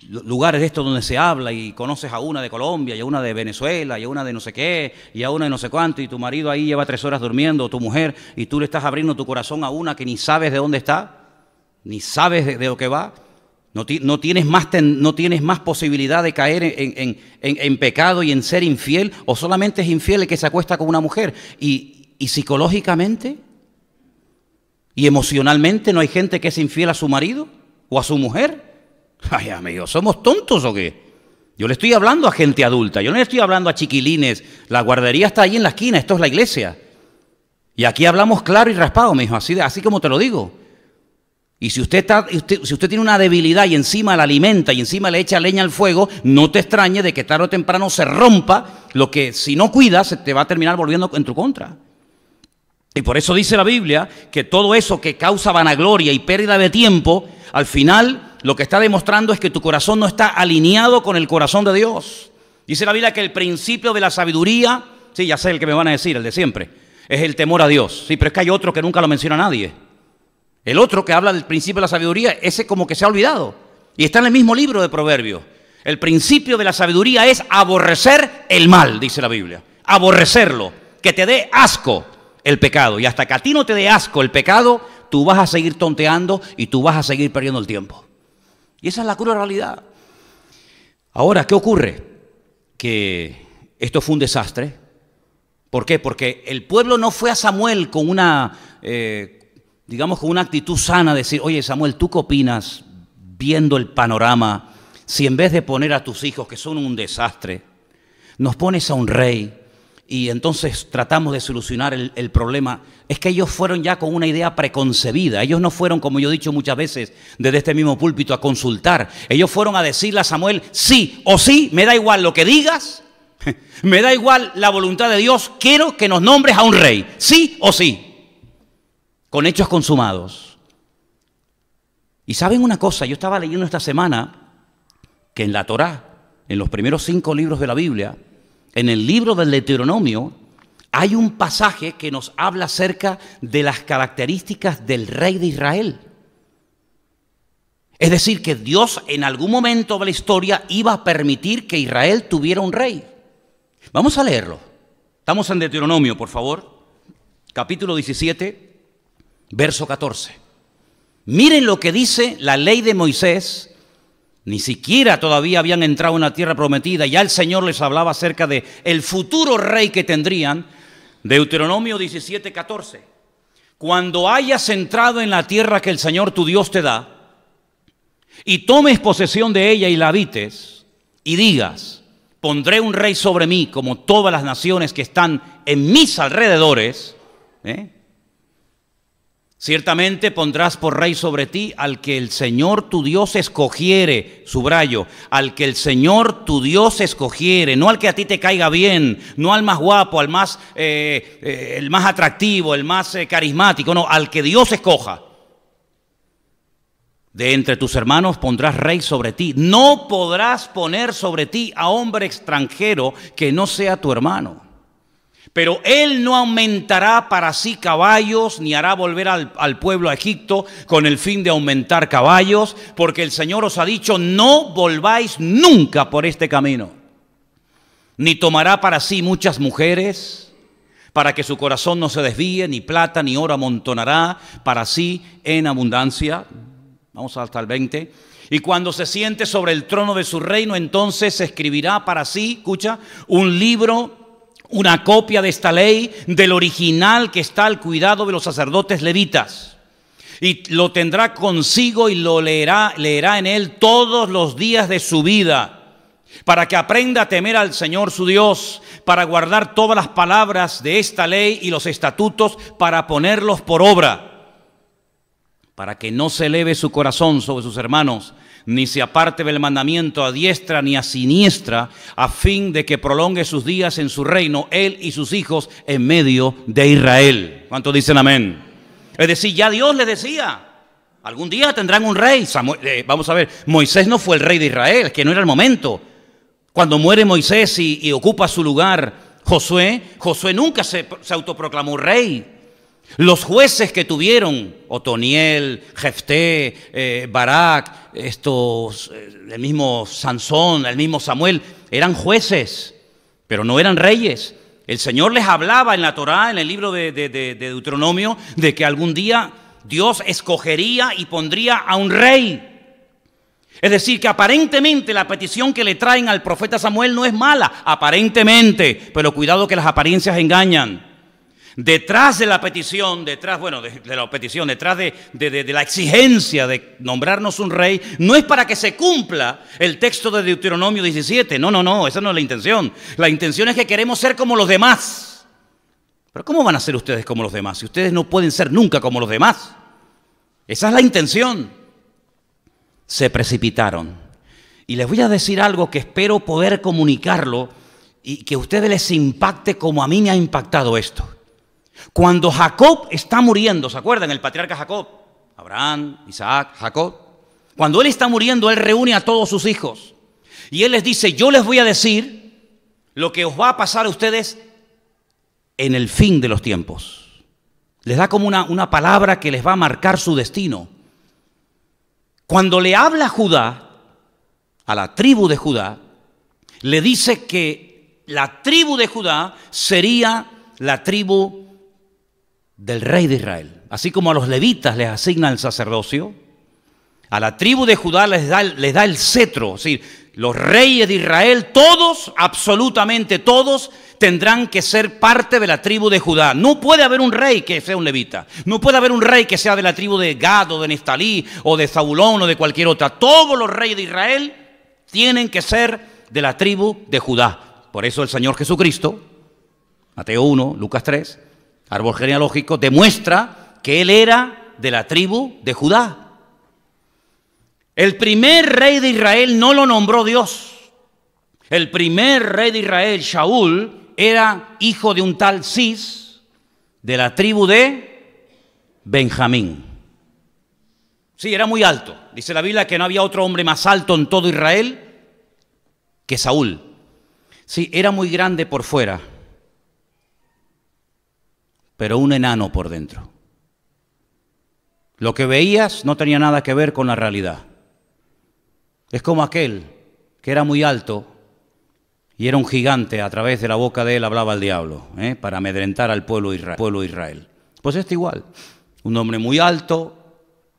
lugares de estos donde se habla y conoces a una de Colombia y a una de Venezuela y a una de no sé qué y a una de no sé cuánto y tu marido ahí lleva 3 horas durmiendo o tu mujer y tú le estás abriendo tu corazón a una que ni sabes de dónde está? Ni sabes de lo que va, no tienes más posibilidad de caer en pecado y en ser infiel, o solamente es infiel el que se acuesta con una mujer. Y psicológicamente y emocionalmente no hay gente que es infiel a su marido o a su mujer. Ay, amigos, ¿somos tontos o qué? Yo le estoy hablando a gente adulta, yo no le estoy hablando a chiquilines. La guardería está ahí en la esquina, esto es la iglesia. Y aquí hablamos claro y raspado, mijo, así como te lo digo. Y si usted tiene una debilidad y encima la alimenta y encima le echa leña al fuego, no te extrañe de que tarde o temprano se rompa lo que si no cuidas se te va a terminar volviendo en tu contra. Y por eso dice la Biblia que todo eso que causa vanagloria y pérdida de tiempo, al final lo que está demostrando es que tu corazón no está alineado con el corazón de Dios. Dice la Biblia que el principio de la sabiduría, sí, ya sé el que me van a decir, el de siempre, es el temor a Dios. Sí, pero es que hay otro que nunca lo menciona nadie. El otro que habla del principio de la sabiduría, ese como que se ha olvidado. Y está en el mismo libro de Proverbios. El principio de la sabiduría es aborrecer el mal, dice la Biblia. Aborrecerlo, que te dé asco el pecado. Y hasta que a ti no te dé asco el pecado, tú vas a seguir tonteando y tú vas a seguir perdiendo el tiempo. Y esa es la cruda realidad. Ahora, ¿qué ocurre? Que esto fue un desastre. ¿Por qué? Porque el pueblo no fue a Samuel con una, digamos, con una actitud sana, de decir, oye Samuel, ¿tú qué opinas viendo el panorama? Si en vez de poner a tus hijos, que son un desastre, nos pones a un rey y entonces tratamos de solucionar el problema. Es que ellos fueron ya con una idea preconcebida. Ellos no fueron, como yo he dicho muchas veces desde este mismo púlpito, a consultar. Ellos fueron a decirle a Samuel, sí o sí, me da igual lo que digas, me da igual la voluntad de Dios, quiero que nos nombres a un rey, sí o sí, con hechos consumados. Y saben una cosa, yo estaba leyendo esta semana que en la Torá, en los primeros 5 libros de la Biblia, en el libro del Deuteronomio, hay un pasaje que nos habla acerca de las características del rey de Israel. Es decir, que Dios en algún momento de la historia iba a permitir que Israel tuviera un rey. Vamos a leerlo. Estamos en Deuteronomio, por favor. Capítulo 17, verso 14. Miren lo que dice la ley de Moisés. Ni siquiera todavía habían entrado en la tierra prometida. Ya el Señor les hablaba acerca de el futuro rey que tendrían. Deuteronomio 17, 14. Cuando hayas entrado en la tierra que el Señor tu Dios te da, y tomes posesión de ella y la habites, y digas, pondré un rey sobre mí como todas las naciones que están en mis alrededores, ciertamente pondrás por rey sobre ti al que el Señor tu Dios escogiere, subrayo, al que el Señor tu Dios escogiere, no al que a ti te caiga bien, no al más guapo, al más, el más atractivo, el más carismático, no, al que Dios escoja. De entre tus hermanos pondrás rey sobre ti. No podrás poner sobre ti a hombre extranjero que no sea tu hermano. Pero él no aumentará para sí caballos, ni hará volver al pueblo a Egipto con el fin de aumentar caballos, porque el Señor os ha dicho, no volváis nunca por este camino. Ni tomará para sí muchas mujeres, para que su corazón no se desvíe, ni plata ni oro amontonará para sí en abundancia. Vamos hasta el 20. Y cuando se siente sobre el trono de su reino, entonces escribirá para sí, escucha, un libro, una copia de esta ley, del original que está al cuidado de los sacerdotes levitas. Y lo tendrá consigo y lo leerá en él todos los días de su vida, para que aprenda a temer al Señor su Dios, para guardar todas las palabras de esta ley y los estatutos, para ponerlos por obra, para que no se eleve su corazón sobre sus hermanos, ni se aparte del mandamiento a diestra ni a siniestra, a fin de que prolongue sus días en su reino, él y sus hijos en medio de Israel. ¿Cuántos dicen amén? Es decir, ya Dios les decía, algún día tendrán un rey. Vamos a ver, Moisés no fue el rey de Israel, es que no era el momento. Cuando muere Moisés y ocupa su lugar Josué nunca se autoproclamó rey. Los jueces que tuvieron, Otoniel, Jefté, Barak, el mismo Sansón, el mismo Samuel, eran jueces, pero no eran reyes. El Señor les hablaba en la Torá, en el libro de Deuteronomio, de que algún día Dios escogería y pondría a un rey. Es decir, que aparentemente la petición que le traen al profeta Samuel no es mala, aparentemente, pero cuidado que las apariencias engañan. Detrás de la petición, detrás de la exigencia de nombrarnos un rey, no es para que se cumpla el texto de Deuteronomio 17. No, esa no es la intención. La intención es que queremos ser como los demás. Pero ¿cómo van a ser ustedes como los demás si ustedes no pueden ser nunca como los demás? Esa es la intención. Se precipitaron. Y les voy a decir algo que espero poder comunicarlo y que a ustedes les impacte como a mí me ha impactado esto. Cuando Jacob está muriendo, ¿se acuerdan? El patriarca Jacob, Abraham, Isaac, Jacob. Cuando él está muriendo, él reúne a todos sus hijos. Y él les dice, yo les voy a decir lo que os va a pasar a ustedes en el fin de los tiempos. Les da como una palabra que les va a marcar su destino. Cuando le habla a Judá, a la tribu de Judá, le dice que la tribu de Judá sería la tribu del rey de Israel. Así como a los levitas les asigna el sacerdocio, A la tribu de Judá les da el cetro. Es decir, los reyes de Israel, todos, absolutamente todos, tendrán que ser parte de la tribu de Judá. No puede haber un rey que sea un levita. No puede haber un rey que sea de la tribu de Gad o de Neftalí o de Zabulón o de cualquier otra. Todos los reyes de Israel tienen que ser de la tribu de Judá. Por eso el Señor Jesucristo, Mateo 1, Lucas 3, árbol genealógico, demuestra que Él era de la tribu de Judá. El primer rey de Israel no lo nombró Dios. El primer rey de Israel, Shaul, era hijo de un tal Cis, de la tribu de Benjamín. Sí, era muy alto. Dice la Biblia que no había otro hombre más alto en todo Israel que Saúl. Sí, era muy grande por fuera, pero un enano por dentro. Lo que veías no tenía nada que ver con la realidad. Es como aquel que era muy alto y era un gigante, a través de la boca de él hablaba el diablo, para amedrentar al pueblo de Israel. Pues este igual, un hombre muy alto,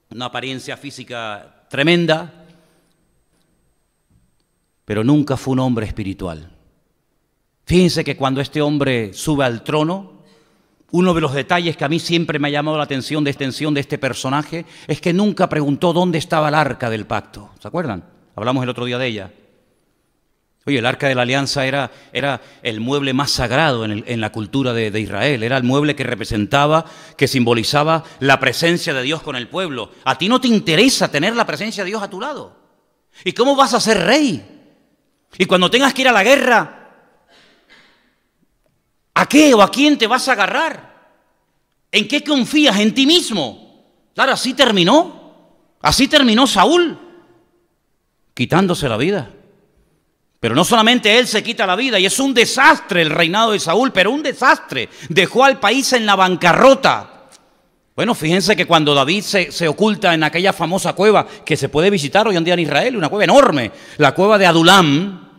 una apariencia física tremenda, pero nunca fue un hombre espiritual. Fíjense que cuando este hombre sube al trono, uno de los detalles que a mí siempre me ha llamado la atención de este personaje es que nunca preguntó dónde estaba el arca del pacto. ¿Se acuerdan? Hablamos el otro día de ella. Oye, el arca de la alianza era el mueble más sagrado en la cultura de Israel. Era el mueble que representaba, que simbolizaba la presencia de Dios con el pueblo. A ti no te interesa tener la presencia de Dios a tu lado. ¿Y cómo vas a ser rey? Y cuando tengas que ir a la guerra, ¿a qué o a quién te vas a agarrar? ¿En qué confías? ¿En ti mismo? Claro, así terminó. Así terminó Saúl, quitándose la vida. Pero no solamente él se quita la vida, y es un desastre el reinado de Saúl, pero un desastre. Dejó al país en la bancarrota. Bueno, fíjense que cuando David se oculta en aquella famosa cueva que se puede visitar hoy en día en Israel, una cueva enorme, la cueva de Adulam,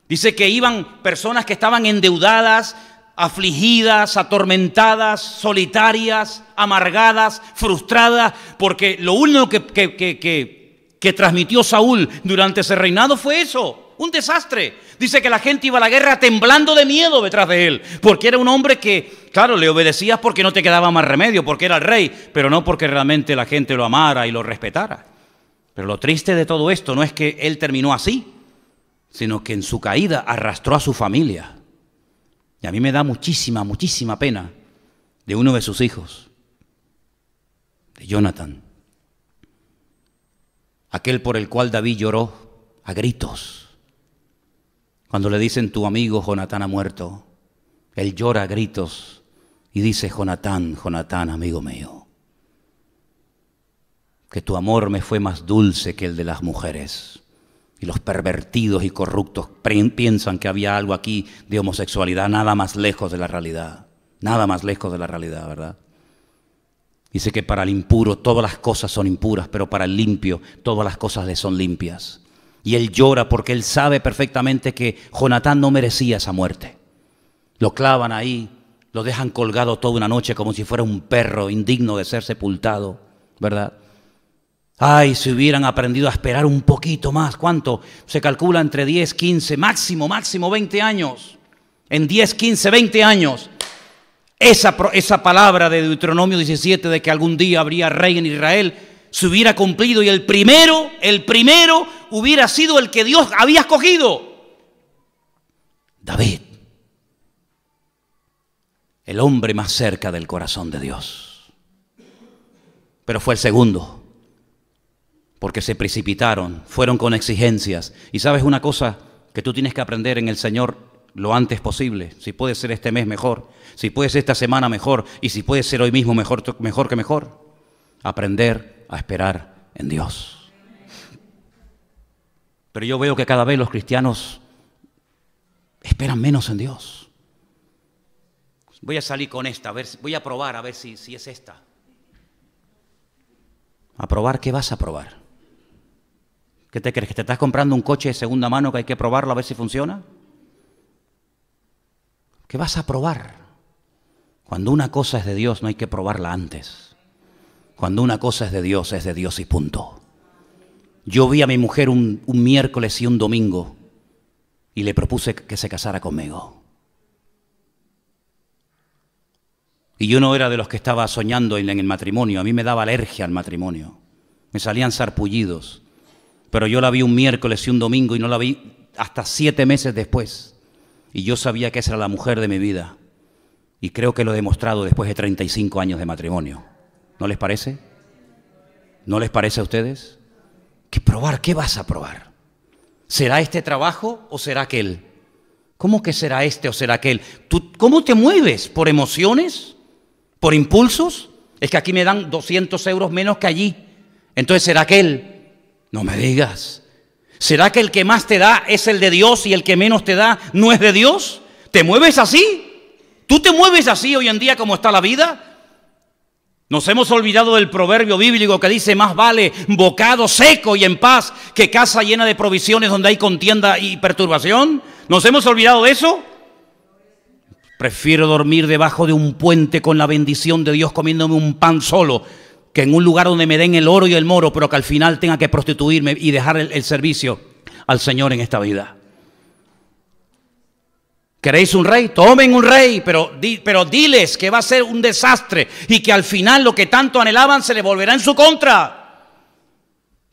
dice que iban personas que estaban endeudadas, afligidas, atormentadas, solitarias, amargadas, frustradas, porque lo único que transmitió Saúl durante ese reinado fue eso. Un desastre. Dice que la gente iba a la guerra temblando de miedo detrás de él, porque era un hombre que, claro, le obedecías porque no te quedaba más remedio, porque era el rey, pero no porque realmente la gente lo amara y lo respetara. Pero lo triste de todo esto no es que él terminó así, sino que en su caída arrastró a su familia. Y a mí me da muchísima, muchísima pena de uno de sus hijos, de Jonathan, aquel por el cual David lloró a gritos. Cuando le dicen tu amigo Jonatán ha muerto, él llora a gritos y dice, Jonatán, Jonatán, amigo mío, que tu amor me fue más dulce que el de las mujeres. Y los pervertidos y corruptos piensan que había algo aquí de homosexualidad, nada más lejos de la realidad, nada más lejos de la realidad, ¿verdad? Dice que para el impuro todas las cosas son impuras, pero para el limpio todas las cosas le son limpias. Y él llora porque él sabe perfectamente que Jonatán no merecía esa muerte. Lo clavan ahí, lo dejan colgado toda una noche como si fuera un perro indigno de ser sepultado, ¿verdad? Ay, si hubieran aprendido a esperar un poquito más. ¿Cuánto? Se calcula entre 10, 15, máximo 20 años. En 10, 15, 20 años. Esa palabra de Deuteronomio 17 de que algún día habría rey en Israel se hubiera cumplido, y el primero hubiera sido el que Dios había escogido. David, el hombre más cerca del corazón de Dios. Pero fue el segundo, porque se precipitaron, fueron con exigencias. Y sabes una cosa que tú tienes que aprender en el Señor lo antes posible. Si puede ser este mes, mejor. Si puede ser esta semana, mejor. Y si puede ser hoy mismo, mejor que mejor. Aprender a esperar en Dios. Pero yo veo que cada vez los cristianos esperan menos en Dios. Voy a salir con esta, voy a probar a ver si es esta. ¿A probar qué vas a probar? ¿Qué te crees? ¿Que te estás comprando un coche de segunda mano que hay que probarlo a ver si funciona? ¿Qué vas a probar? Cuando una cosa es de Dios no hay que probarla antes. Cuando una cosa es de Dios y punto. Yo vi a mi mujer un miércoles y un domingo y le propuse que se casara conmigo. Y yo no era de los que estaba soñando en el matrimonio. A mí me daba alergia al matrimonio. Me salían sarpullidos. Pero yo la vi un miércoles y un domingo y no la vi hasta 7 meses después. Y yo sabía que esa era la mujer de mi vida. Y creo que lo he demostrado después de 35 años de matrimonio. ¿No les parece? ¿No les parece a ustedes? ¿Qué probar? ¿Qué vas a probar? ¿Será este trabajo o será aquel? ¿Cómo que será este o será aquel? ¿Tú cómo te mueves? ¿Por emociones? ¿Por impulsos? Es que aquí me dan 200 euros menos que allí. Entonces, ¿será aquel? No me digas. ¿Será que el que más te da es el de Dios y el que menos te da no es de Dios? ¿Te mueves así? ¿Tú te mueves así hoy en día como está la vida? Nos hemos olvidado del proverbio bíblico que dice: más vale bocado seco y en paz que casa llena de provisiones donde hay contienda y perturbación. ¿Nos hemos olvidado de eso? Prefiero dormir debajo de un puente con la bendición de Dios comiéndome un pan solo, que en un lugar donde me den el oro y el moro, pero que al final tenga que prostituirme y dejar el servicio al Señor en esta vida. ¿Queréis un rey? Tomen un rey, pero diles que va a ser un desastre y que al final lo que tanto anhelaban se le volverá en su contra.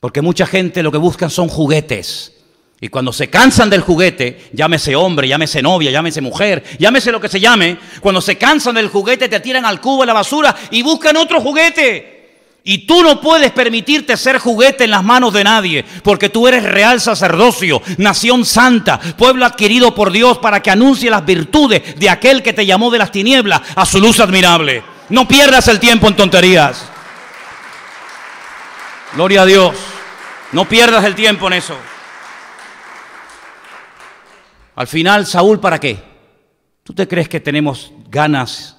Porque mucha gente lo que buscan son juguetes. Y cuando se cansan del juguete, llámese hombre, llámese novia, llámese mujer, llámese lo que se llame, cuando se cansan del juguete te tiran al cubo de la basura y buscan otro juguete. Y tú no puedes permitirte ser juguete en las manos de nadie, porque tú eres real sacerdocio, nación santa, pueblo adquirido por Dios para que anuncie las virtudes de aquel que te llamó de las tinieblas a su luz admirable. No pierdas el tiempo en tonterías. Gloria a Dios. No pierdas el tiempo en eso. Al final, Saúl, ¿para qué? ¿Tú te crees que tenemos ganas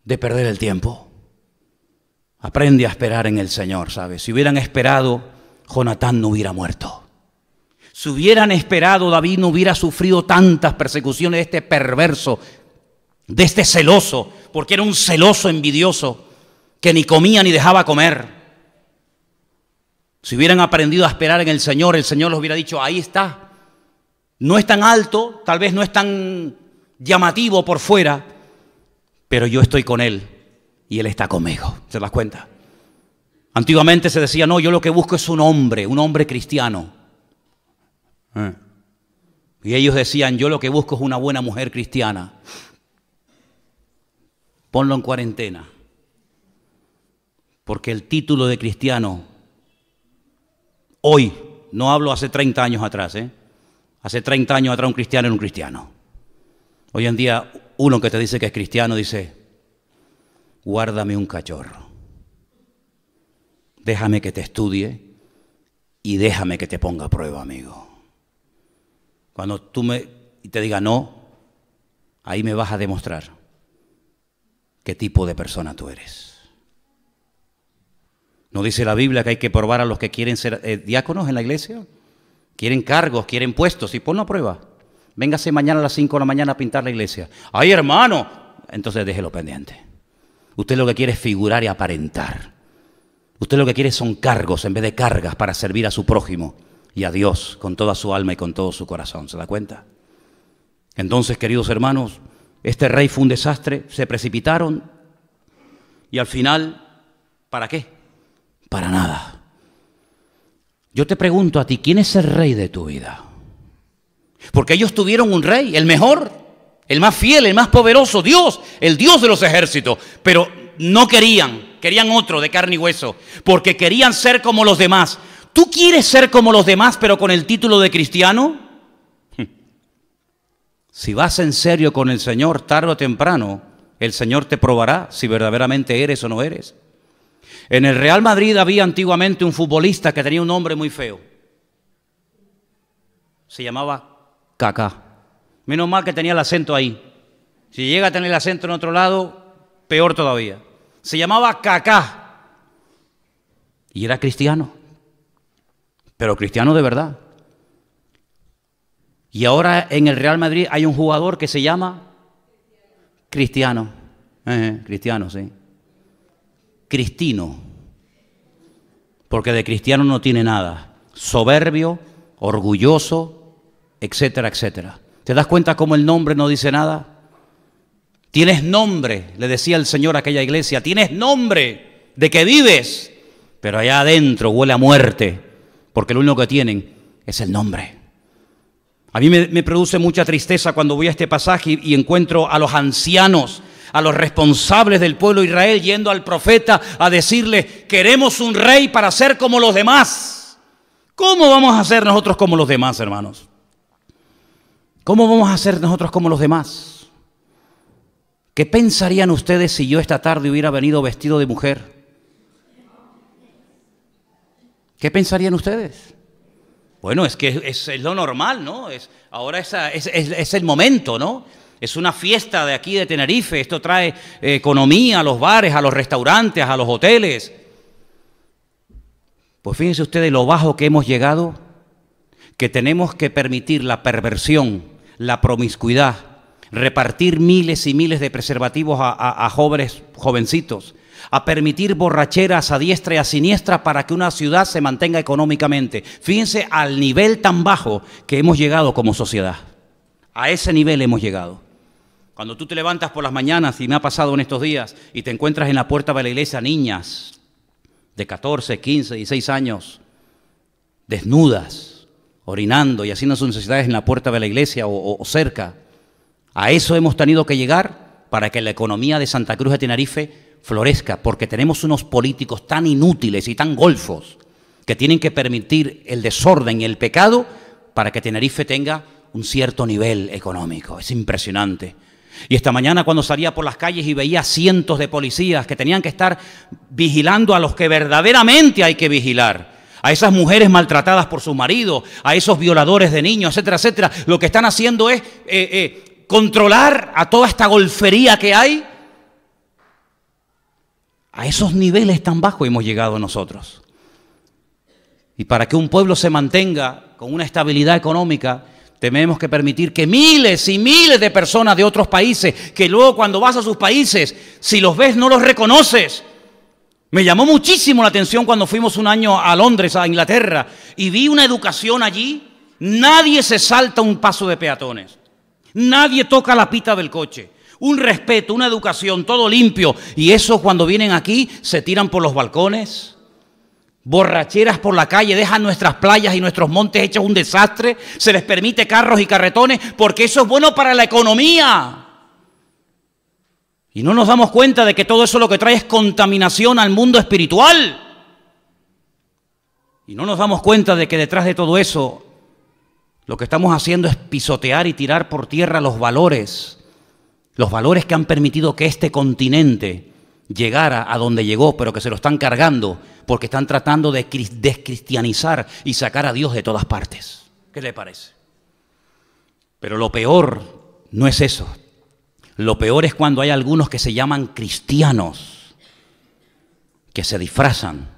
de perder el tiempo? Aprende a esperar en el Señor, ¿sabes? Si hubieran esperado, Jonatán no hubiera muerto. Si hubieran esperado, David no hubiera sufrido tantas persecuciones de este perverso, de este celoso, porque era un celoso envidioso que ni comía ni dejaba comer. Si hubieran aprendido a esperar en el Señor les hubiera dicho: ahí está. No es tan alto, tal vez no es tan llamativo por fuera, pero yo estoy con él. Y Él está conmigo. ¿Se das cuenta? Antiguamente se decía: no, yo lo que busco es un hombre cristiano. Y ellos decían: yo lo que busco es una buena mujer cristiana. Ponlo en cuarentena. Porque el título de cristiano, hoy, no hablo hace 30 años atrás, hace 30 años atrás un cristiano era un cristiano. Hoy en día uno que te dice que es cristiano dice: guárdame un cachorro, déjame que te estudie y déjame que te ponga a prueba, amigo. Cuando tú te diga no, ahí me vas a demostrar qué tipo de persona tú eres. ¿No dice la Biblia que hay que probar a los que quieren ser diáconos en la iglesia? Quieren cargos, quieren puestos, y ponlo a prueba. Véngase mañana a las 5 de la mañana a pintar la iglesia. ¡Ay, hermano! Entonces déjelo pendiente. Usted lo que quiere es figurar y aparentar. Usted lo que quiere son cargos en vez de cargas para servir a su prójimo y a Dios con toda su alma y con todo su corazón. ¿Se da cuenta? Entonces, queridos hermanos, este rey fue un desastre, se precipitaron y al final, ¿para qué? Para nada. Yo te pregunto a ti, ¿quién es el rey de tu vida? Porque ellos tuvieron un rey, el mejor, el más fiel, el más poderoso, Dios, el Dios de los ejércitos. Pero no querían otro de carne y hueso, porque querían ser como los demás. ¿Tú quieres ser como los demás, pero con el título de cristiano? Si vas en serio con el Señor, tarde o temprano, el Señor te probará si verdaderamente eres o no eres. En el Real Madrid había antiguamente un futbolista que tenía un nombre muy feo. Se llamaba Kaká. Menos mal que tenía el acento ahí. Si llega a tener el acento en otro lado, peor todavía. Se llamaba Kaká. Y era cristiano. Pero cristiano de verdad. Y ahora en el Real Madrid hay un jugador que se llama Cristiano. Cristiano, sí. Cristino. Porque de cristiano no tiene nada. soberbio, orgulloso, etcétera, etcétera. ¿Te das cuenta cómo el nombre no dice nada? Tienes nombre, le decía el Señor a aquella iglesia, tienes nombre de que vives, pero allá adentro huele a muerte, porque lo único que tienen es el nombre. A mí me produce mucha tristeza cuando voy a este pasaje y encuentro a los ancianos, a los responsables del pueblo de Israel, yendo al profeta a decirle, queremos un rey para ser como los demás. ¿Cómo vamos a ser nosotros como los demás, hermanos? ¿Cómo vamos a ser nosotros como los demás? ¿Qué pensarían ustedes si yo esta tarde hubiera venido vestido de mujer? ¿Qué pensarían ustedes? Bueno, es que es lo normal, ¿no? Ahora es el momento, ¿no? Es una fiesta de aquí de Tenerife. Esto trae economía a los bares, a los restaurantes, a los hoteles. Pues fíjense ustedes lo bajo que hemos llegado, que tenemos que permitir la perversión, la promiscuidad, repartir miles y miles de preservativos a jóvenes, jovencitos, a permitir borracheras a diestra y a siniestra para que una ciudad se mantenga económicamente. Fíjense al nivel tan bajo que hemos llegado como sociedad. A ese nivel hemos llegado. Cuando tú te levantas por las mañanas, y me ha pasado en estos días, y te encuentras en la puerta de la iglesia niñas de 14, 15, 16 años, desnudas, orinando y haciendo sus necesidades en la puerta de la iglesia o cerca. A eso hemos tenido que llegar para que la economía de Santa Cruz de Tenerife florezca, porque tenemos unos políticos tan inútiles y tan golfos que tienen que permitir el desorden y el pecado para que Tenerife tenga un cierto nivel económico. Es impresionante. Y esta mañana cuando salía por las calles y veía cientos de policías que tenían que estar vigilando a los que verdaderamente hay que vigilar, a esas mujeres maltratadas por su marido, a esos violadores de niños, etcétera, etcétera, lo que están haciendo es controlar a toda esta golfería que hay. A esos niveles tan bajos hemos llegado nosotros. Y para que un pueblo se mantenga con una estabilidad económica, tenemos que permitir que miles y miles de personas de otros países, que luego cuando vas a sus países, si los ves no los reconoces. Me llamó muchísimo la atención cuando fuimos un año a Londres, a Inglaterra, y vi una educación allí. Nadie se salta un paso de peatones. Nadie toca la pita del coche. Un respeto, una educación, todo limpio. Y eso cuando vienen aquí se tiran por los balcones. Borracheras por la calle, dejan nuestras playas y nuestros montes hechos un desastre. Se les permite carros y carretones porque eso es bueno para la economía. Y no nos damos cuenta de que todo eso lo que trae es contaminación al mundo espiritual. Y no nos damos cuenta de que detrás de todo eso lo que estamos haciendo es pisotear y tirar por tierra los valores que han permitido que este continente llegara a donde llegó, pero que se lo están cargando porque están tratando de descristianizar y sacar a Dios de todas partes. ¿Qué le parece? Pero lo peor no es eso. Lo peor es cuando hay algunos que se llaman cristianos, que se disfrazan,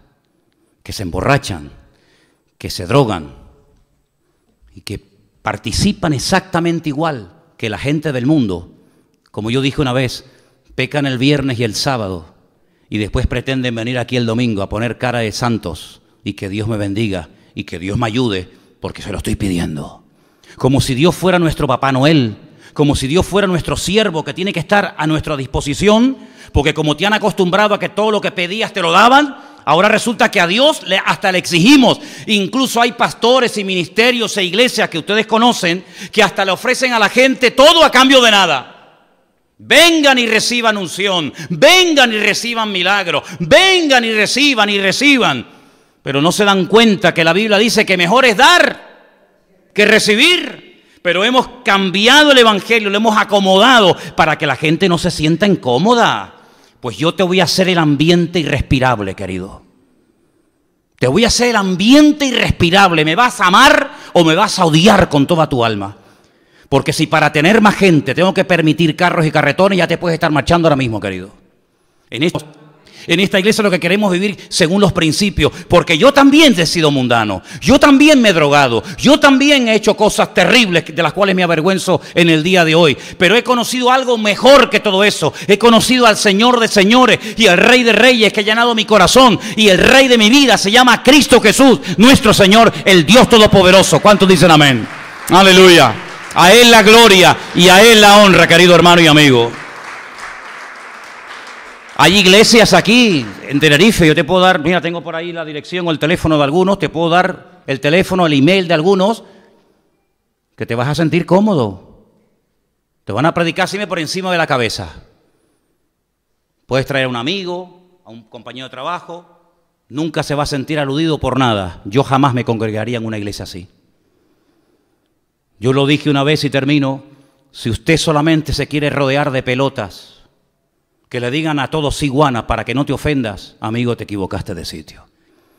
que se emborrachan, que se drogan y que participan exactamente igual que la gente del mundo. Como yo dije una vez, pecan el viernes y el sábado y después pretenden venir aquí el domingo a poner cara de santos y que Dios me bendiga y que Dios me ayude porque se lo estoy pidiendo. Como si Dios fuera nuestro Papá Noel, como si Dios fuera nuestro siervo que tiene que estar a nuestra disposición, porque como te han acostumbrado a que todo lo que pedías te lo daban, ahora resulta que a Dios hasta le exigimos. Incluso hay pastores y ministerios e iglesias que ustedes conocen que hasta le ofrecen a la gente todo a cambio de nada. Vengan y reciban unción, vengan y reciban milagro, vengan y reciban. Pero no se dan cuenta que la Biblia dice que mejor es dar que recibir. Pero hemos cambiado el evangelio, lo hemos acomodado para que la gente no se sienta incómoda. Pues yo te voy a hacer el ambiente irrespirable, querido. Te voy a hacer el ambiente irrespirable. ¿Me vas a amar o me vas a odiar con toda tu alma? Porque si para tener más gente tengo que permitir carros y carretones, ya te puedes estar marchando ahora mismo, querido. En esta iglesia lo que queremos vivir según los principios, porque yo también he sido mundano, yo también me he drogado, yo también he hecho cosas terribles de las cuales me avergüenzo en el día de hoy, pero he conocido algo mejor que todo eso. He conocido al Señor de señores y al Rey de reyes que ha llenado mi corazón, y el Rey de mi vida se llama Cristo Jesús, nuestro Señor, el Dios Todopoderoso. ¿Cuántos dicen amén? Aleluya. A Él la gloria y a Él la honra, querido hermano y amigo. Hay iglesias aquí en Tenerife, yo te puedo dar, mira, tengo por ahí la dirección o el teléfono de algunos, te puedo dar el teléfono, el email de algunos, que te vas a sentir cómodo. Te van a predicar siempre por encima de la cabeza. Puedes traer a un amigo, a un compañero de trabajo, nunca se va a sentir aludido por nada. Yo jamás me congregaría en una iglesia así. Yo lo dije una vez y termino: si usted solamente se quiere rodear de pelotas, que le digan a todos iguana para que no te ofendas, amigo, te equivocaste de sitio.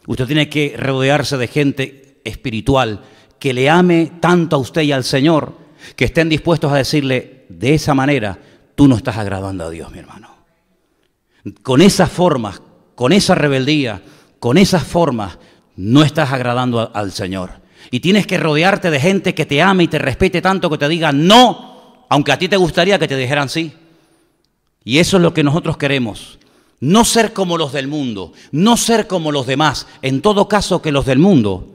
Usted tiene que rodearse de gente espiritual que le ame tanto a usted y al Señor, que estén dispuestos a decirle: de esa manera tú no estás agradando a Dios, mi hermano. Con esas formas, con esa rebeldía, con esas formas, no estás agradando al Señor. Y tienes que rodearte de gente que te ame y te respete tanto, que te diga no, aunque a ti te gustaría que te dijeran sí. Y eso es lo que nosotros queremos. No ser como los del mundo, no ser como los demás. En todo caso, que los del mundo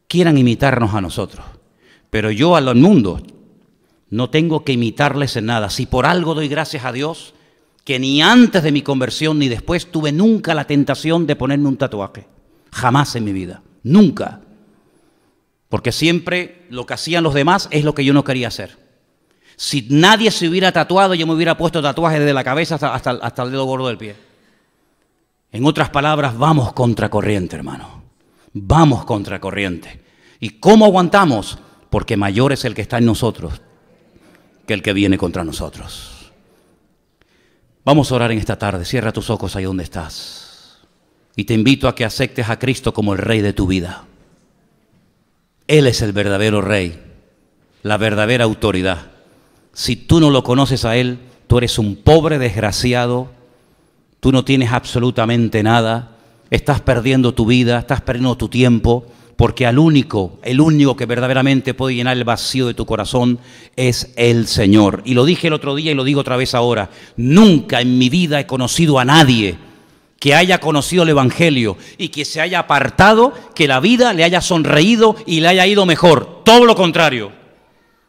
quieran imitarnos a nosotros. Pero yo al mundo no tengo que imitarles en nada. Si por algo doy gracias a Dios, que ni antes de mi conversión ni después tuve nunca la tentación de ponerme un tatuaje. Jamás en mi vida. Nunca. Porque siempre lo que hacían los demás es lo que yo no quería hacer. Si nadie se hubiera tatuado, yo me hubiera puesto tatuajes desde la cabeza hasta el dedo gordo del pie. En otras palabras, vamos contra corriente, hermano. Vamos contra corriente. ¿Y cómo aguantamos? Porque mayor es el que está en nosotros que el que viene contra nosotros. Vamos a orar en esta tarde. Cierra tus ojos ahí donde estás. Y te invito a que aceptes a Cristo como el Rey de tu vida. Él es el verdadero Rey, la verdadera autoridad. Si tú no lo conoces a Él, tú eres un pobre desgraciado, tú no tienes absolutamente nada, estás perdiendo tu vida, estás perdiendo tu tiempo, porque el único que verdaderamente puede llenar el vacío de tu corazón es el Señor. Y lo dije el otro día y lo digo otra vez ahora: nunca en mi vida he conocido a nadie que haya conocido el Evangelio y que se haya apartado, que la vida le haya sonreído y le haya ido mejor. Todo lo contrario.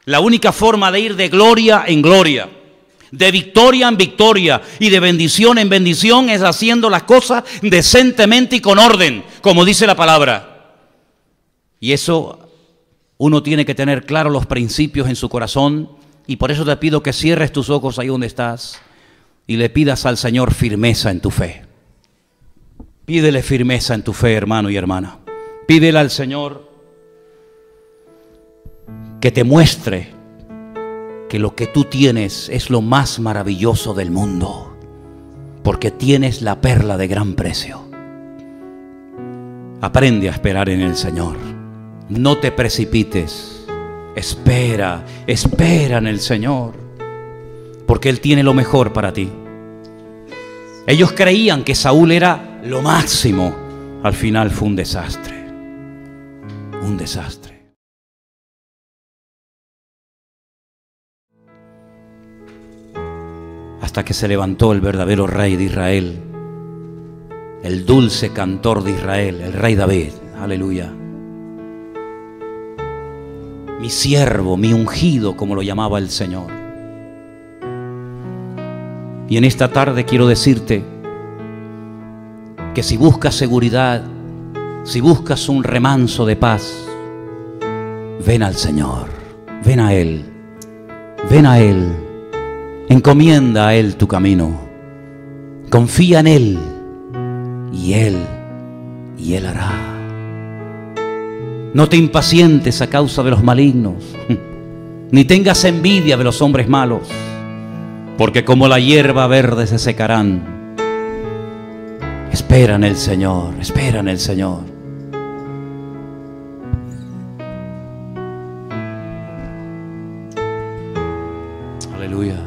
La única forma de ir de gloria en gloria, de victoria en victoria y de bendición en bendición es haciendo las cosas decentemente y con orden, como dice la palabra. Y eso uno tiene que tener claro los principios en su corazón, y por eso te pido que cierres tus ojos ahí donde estás y le pidas al Señor firmeza en tu fe. Pídele firmeza en tu fe, hermano y hermana. Pídele al Señor que te muestre que lo que tú tienes es lo más maravilloso del mundo, porque tienes la perla de gran precio. Aprende a esperar en el Señor. No te precipites. Espera en el Señor, porque Él tiene lo mejor para ti. Ellos creían que Saúl era lo máximo. Al final fue un desastre. Un desastre. Hasta que se levantó el verdadero Rey de Israel, el dulce cantor de Israel, el Rey David. Aleluya. Mi siervo, mi ungido, como lo llamaba el Señor. Y en esta tarde quiero decirte que si buscas seguridad, si buscas un remanso de paz, ven al Señor, ven a Él, encomienda a Él tu camino, confía en Él y Él hará. No te impacientes a causa de los malignos, ni tengas envidia de los hombres malos, porque como la hierba verde se secarán. Espera en el Señor, espera en el Señor. Aleluya.